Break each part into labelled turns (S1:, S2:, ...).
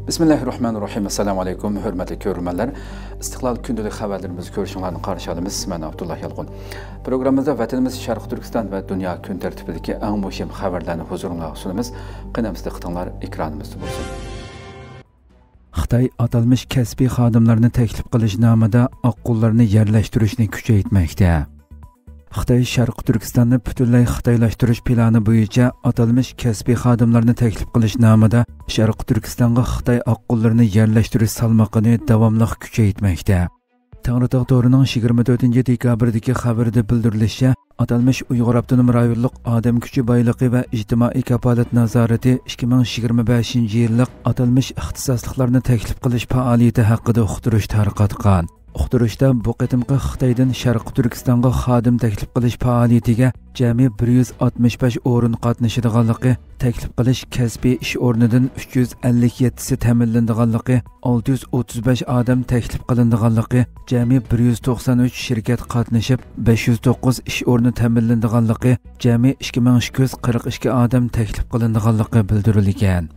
S1: Bismillahirrahmanirrahim. Assalamu alaykum. Hürmetli görürmenler. İstiklal gündəlik xəbərlərimizi görüşünlərini qarşı alımız. Mən Abdullah Yalğun. Programımızda vətənimiz Şərq Türkistan və dünya gün tərtibindəki ən mühim xəbərlərini huzuruna sunumuz. Qınamızda qıtanlar ekranımızda olsun. Xitay atalmış kəsbi xadimlərini təklif qilish namida oqqullarını yerləştirishni kuchaytmoqda. Xitay Şərq Türkistanni butunlay xitaylashtirish plani bo'yicha atalmış kəsbi xadimlarni təklif qilish namida Şərq Türkistanға Xitay oqqullarını yerləştirish salmoqini davomli kuchaytmoqda. Tağrıtağ Toru'nun 24 dekabrdagi xabarida bildirilishicha, atalmış Uyghur Avtonom rayonluq odam kuchi boyligi va ijtimoiy kafolat nazorati 2025 yillik atalmış ixtisosliklarni taklif qilish faoliyati haqida uqtirish tarqatgan. Uqtirishda bu qitimqi Xitoydan Sharq Turkistonga xodim taklif qilish faoliyatiga jami 165 o'rin qatnashadiganligi, taklif qilish kasbiy ish o'rnidan 357 si ta'minlanadiganligi, 635 odam taklif qilinadiganligi, jami 193 shirkat qatnashib 509 ish o'rni ta'minlanadiganligi, jami 2242 odam taklif qilinadiganligi bildirilgan.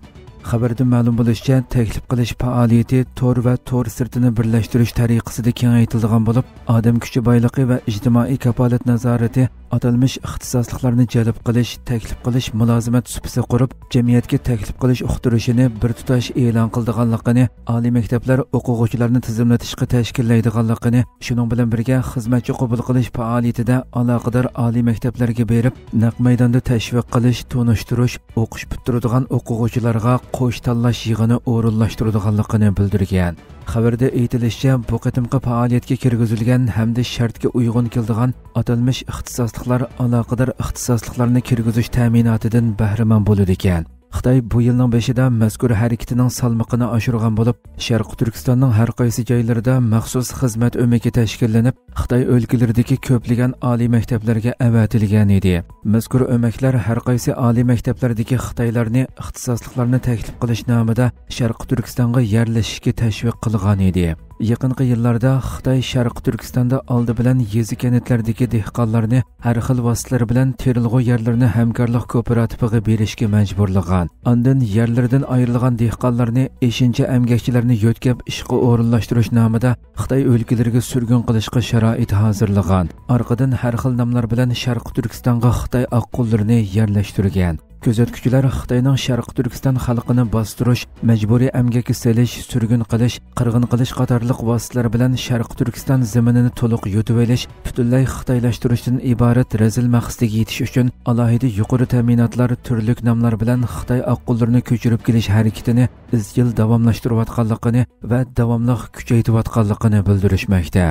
S1: Xabarda ma'lum bo'lishicha, taklif qilish faoliyati tor va tor sirtini birlashtirish tariqasida kengaytirilgan bo'lib, odam kuchi boyligi va ijtimoiy kafolat nazorati atalmış ixtisosliklarni jalb qilish, taklif qilish mulozimat supisi qurib, jamiyatga taklif qilish uqtirishini bir tutash e'lon qilganligini, oliy maktablar o'quvchilarini tizimlatishga tashkillaydiganligini, shuning bilan birga xizmatchi qabul qilish faoliyatida aloqador oliy maktablarga berib, naq maydonda tashviq qilish, tonishtirish, o'qish bitiradigan o'quvchilarga qo'sh tanlash yig'ini o'rinlashtiradiganligini bildirgan. Xabarda aytilishicha, bu qitimqi faoliyatga kirgizilgan hamda shartga uyg'un keladigan atalmış ixtisosliklar aloqador ixtisosliklarni kirgizish ta'minotidan bahramand bo'ladi ekan. Xitoy bu yilning boshida mazkur harakatining salmoqini oshirgan bo'lib, Sharq Turkistonning har qaysi joylarida maxsus xizmat o'maki tashkillanib, Xitoy o'lkalaridagi ko'plagan oliy maktablarga avatilgan edi. Mazkur o'maklar har qaysi oliy maktablardagi Xitoylarni ixtisosliklarni taklif qilish nomida Sharq Turkistonga yerlashishga tashviq qilgan edi. Yaqinqi yillarda Xitoy Sharq Turkistonda oldi bilan yezi kentlardagi dehqonlarni har xil vositalar bilan terilg'u yerlarni hamkorlik kooperativiga berishga majburlagan. Ondan yerlardan ayrilgan dehqonlarni eshincha emgakchilarni yo'tkab ishga o'rinlashtirish nomida Xitoy o'lkalariga surgun qilishga sharoit hozirlagan. Orqadan har xil nomlar bilan Sharq Turkistonga Xitoy oqqullarini yerlashtirgan. Kuzatuvchilar Xitoyning Sharq Turkiston xalqini bostirish, majburiy emgakka selish, surgun qilish, qirg'in qilish qatorliq vositalar bilan Sharq Turkiston zaminini to'liq yutib olish, butunlay xitoylashtirishdan iborat razil maqsadiga yetish uchun alohida yuqori ta'minotlar, turli nomlar bilan Xitoy oqqullarini ko'chirib kelish harakatini izchil davomlashtirayotganligini va davomli kuchaytirayotganligini bildirishmoqda.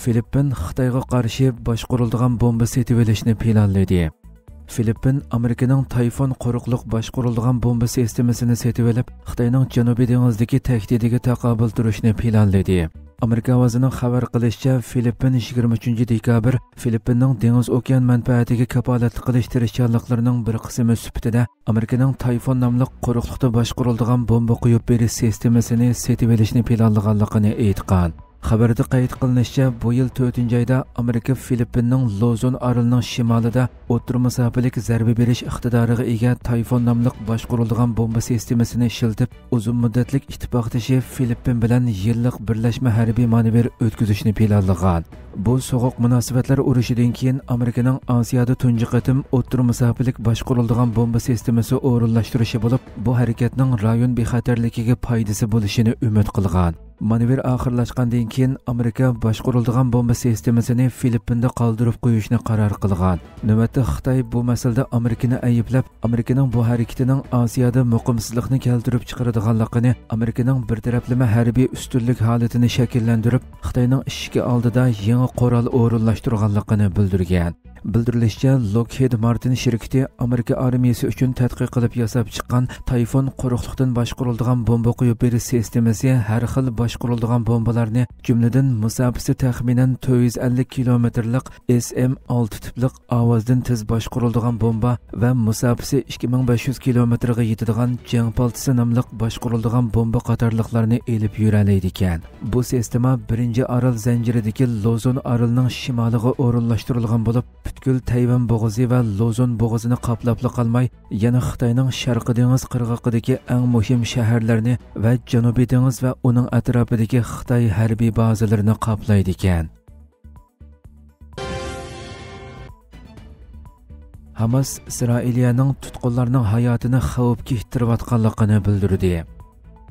S1: Filippin Xitoyga qarshi boshqariladigan bomba setib olishni planlaydi. Filippin Amerikaning Tayfun quruqliq boshqariladigan bomba sistemasini setib olib, Xitoyning Janubiy dengizdagi tahdidiga taqobil turishni planlaydi. Amerika ovozining xabar qilishicha, Filippin 23 dekabr Filippinning dengiz okean manfaatiga kafolatlik qilish tirishchanliklarining bir qismi sifatida Amerikaning Tayfun nomli quruqliqda boshqariladigan bomba qo'yib berish sistemasini setib olishni planlaganligini aytgan. Xabarda qayd qilinishicha, bu yil 4-oyda Amerika Filippinning Luzon orolining shimolida o'tir masofalik zarba berish iqtidoriga ega Tayfun nomli boshqariladigan bomba sistemasini ishlatib, uzun muddatlik ittifoqdoshi Filippin bilan yillik birlashma harbiy manevr o'tkazishni planlagan. Bu so'g'uq munosabatlar urushidan keyin Amerikaning Osiyoda tunji qatim o'tir masofalik boshqariladigan bomba sistemasi o'rinlashtirishi bo'lib, bu harakatning rayon bexatarligiga foydasi bo'lishini umid qilgan. Manevr oxirlashgandan keyin Amerika boshqariladigan bomba sistemasini Filippinda qoldirib qo'yishni qaror qilgan. Navbatda Xitoy bu masalada Amerikani ayblab, Amerikaning bu harakatining Osiyoda muqimsizlikni keltirib chiqaradiganligini, Amerikaning bir taraflama harbiy ustunlik holatini shakllantirib, Xitoyning ishga oldida yangi qoral o'rinlashtirganligini bildirgan. Bildirilishicha, Lockheed Martin shirkati Amerika armiyasi uchun tadqiq qilib yasab chiqqan Tayfun quruqliqdan boshqariladigan bomba qo'yib berish sistemasi har xil boshqariladigan bombalarni, jumladan musofasi taxminan 450 kilometrlik SM-6 tiplik ovozdan tez boshqariladigan bomba va musofasi 2500 kilometrga yetadigan jang paltisi nomli boshqariladigan bomba qatorliqlarni elib yuralaydi ekan. Bu sistema birinchi orol zanjiridagi Luzon orolining shimoliga o'rinlashtirilgan bo'lib,
S2: Butkul Tayvan bo'g'ozi va Lozon bo'g'ozini qoplabli qolmay, yana Xitoyning Sharqiy dengiz qirg'og'idagi eng muhim shaharlarni va Janubiy dengiz va uning atrofidagi Xitoy harbiy bazalarini qoplaydi ekan. Hamas Isroiliyaning tutqunlarning hayotini xavfga yettirayotganligini bildirdi.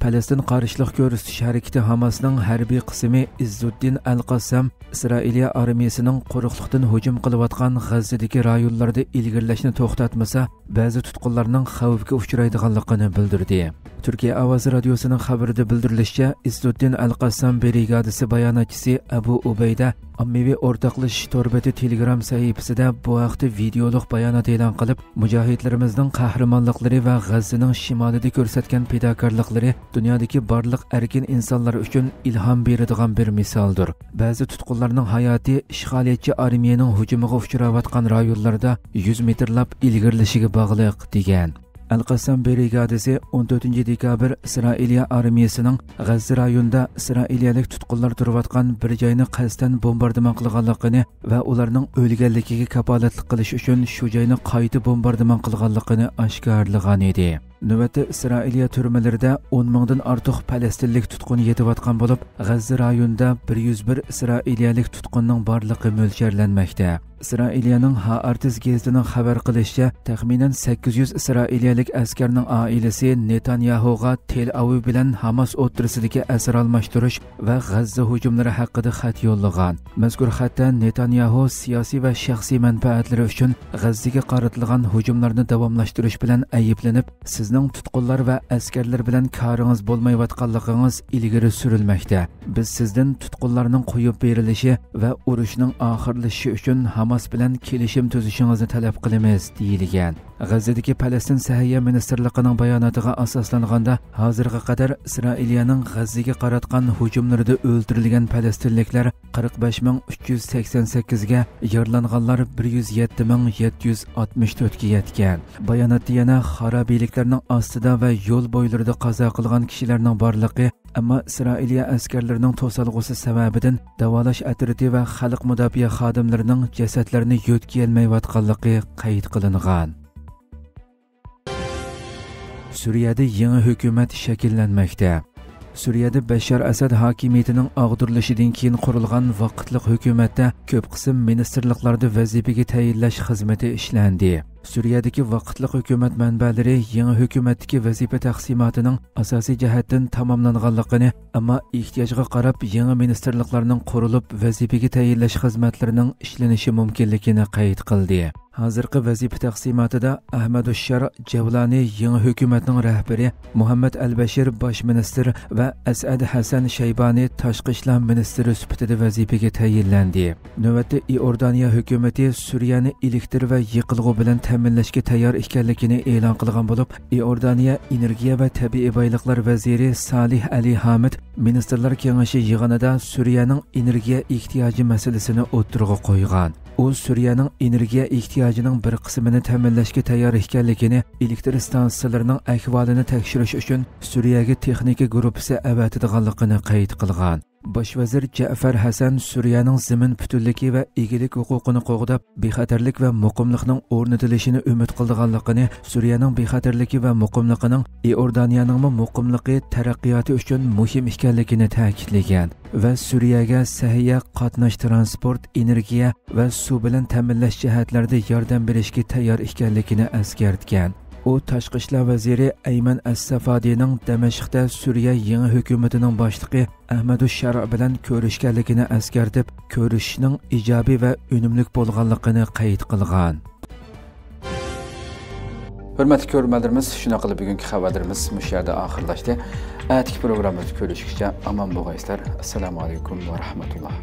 S2: Palestin qarshilik ko'rsatish harakati Hamasning harbiy qismi Izzuddin al-Qassam Isroiliya armiyasining quruqlikdan hujum qilayotgan G'azzadagi rayonlarda ilgirlashni to'xtatmasa, ba'zi tutqunlarning xavfga uchraydiganligini bildirdi. Turkiya Ovoz radiosining xabarida bildirilishicha, Izzuddin al-Qassam brigadasi bayonotchisi Abu Ubayda ommaviy o'rtoqlashish to'rbati Telegram sahifasida bu haqda videolik bayonot e'lon qilib, mujohidlarimizning qahramonliklari va G'azzaning shimolida ko'rsatgan fidokorliklari dunyodagi barliq erkin insonlar uchun ilhom beradigan bir misoldir. Ba'zi tutqunlarning hayoti ishg'oliyatchi armiyaning hujumiga uchrayotgan rayonlarda 100 metrlab ilgirlashiga bog'liq degan. Al-Qassam brigadasi 14 dekabr Isroiliya armiyasining G'azza rayonida Isroiliyalik tutqunlar turayotgan bir joyni qasddan bombardimon qilganligini va ularning o'lganligiga kafolatlik qilish uchun shu joyni qayta bombardimon qilganligini oshkorlagan edi. Navbatda Isroiliya turmalarida 10 mingdan ortiq falastinlik tutqun yetayotgan bo'lib, G'azza rayonida 101 Isroiliyalik tutqunning borligi mo'ljallanmoqda. Isroiliyaning Haaretz gazetining xabar qilishicha, taxminan 800 Isroiliyalik askarning oilasi Netanyahuga Tel Aviv bilan Hamas o'rtasidagi asir almashtirish va G'azza hujumlari haqida xat yo'llagan. Mazkur xatda Netanyahu siyosiy va shaxsiy manfaatlari uchun G'azzaga qaratilgan hujumlarni davomlashtirish bilan ayblanib, sizning tutqunlar va askarlar bilan koringiz bo'lmayotganligingiz ilgari surilmoqda. Biz sizdan tutqunlarning qo'yib berilishi va urushning oxirlashishi uchun Hamas bilan kelishim tuzishingizni talab qilamiz deyilgan. G'azzadagi Falastin Sahiyya ministrligining bayonotiga asoslanganda, hozirga qadar Isroiliyaning G'azzaga qaratgan hujumlarida o'ldirilgan falastinliklar 45388 ga, yaralanganlar 107764 ga yetgan. Bayonotda yana xarobiyliklarning ostida va yo'l bo'ylarida qazo qilgan kishilarning borligi, ammo Isroiliya askarlarining to'salg'usi sababidan davolash atriti va xalq mudofaa xodimlarining jasadlarini yo'tga olmayotganligi qayd qilingan. Suriyada yangi hukumat shakllanmoqda. Suriyada Bashar Asad hokimiyatining og'dirilishidan keyin qurilgan vaqtli hukumatda ko'p qism ministrliklarda vazifaga tayinlash xizmati ishlandi. Suriyadagi vaqtli hukumat manbalari yangi hukumatdagi vazifa taqsimotining asosiy jihatdan tamomlanganligini, ammo ehtiyojga qarab yangi ministrliklarning qurilib vazifaga tayinlash xizmatlarining ishlanishi mumkinligini qayd qildi. Hozirgi vazifa taqsimotida Ahmadushar Javlani yangi hukumatning rahbari, Muhammad al-Bashir bosh ministr va Asad Hasan Shaybani tashqi ishlar ministri sifatida vazifaga tayinlandi. Navbatda Iordaniya hukumati Suriyani elektr va yiqilg'u bilan ta'minlashga tayyor ekanligini e'lon qilgan bo'lib, Iordaniya energiya va tabiiy boyliqlar vaziri Salih Ali Hamid ministrlar kengashi yig'inida Suriyaning energiya ehtiyoji masalasini o'tirg'a qo'ygan. U Suriyaning energiya ehtiyojining bir qismini ta'minlashga tayyor ekanligini, elektr stansiyalarining ahvolini tekshirish uchun Suriyaga texnika guruhi avatadiganligini qayd qilgan. Bosh vazir Ja'far Hasan Suriyaning zamin butunligi va egilik huquqini qo'g'dab, bexatarlik va muqimlikning o'rnatilishini umid qilganligini, Suriyaning bexatarligi va muqimligining Iordaniyaning muqimligi taraqqiyoti uchun muhim ekanligini ta'kidlagan va Suriyaga sahiya qatnash, transport, energiya va suv bilan ta'minlash jihatlarida yordam berishga tayyor ekanligini eskartgan. U tashqi ishlar vaziri Ayman as-Safadining Damashqda Suriya yangi hukumatining boshlig'i Ahmadushar bilan ko'rishganligini eskartib, ko'rishishning ijobiy va unumli bo'lganligini qayd qilgan.
S1: Hurmatli ko'ruvchilarimiz, shuna qilib bugungi xabarlarimiz mush yerda oxirlashdi. Atigi programmamizni ko'rishguncha omon bo'linglar. Assalomu alaykum va rahmatulloh.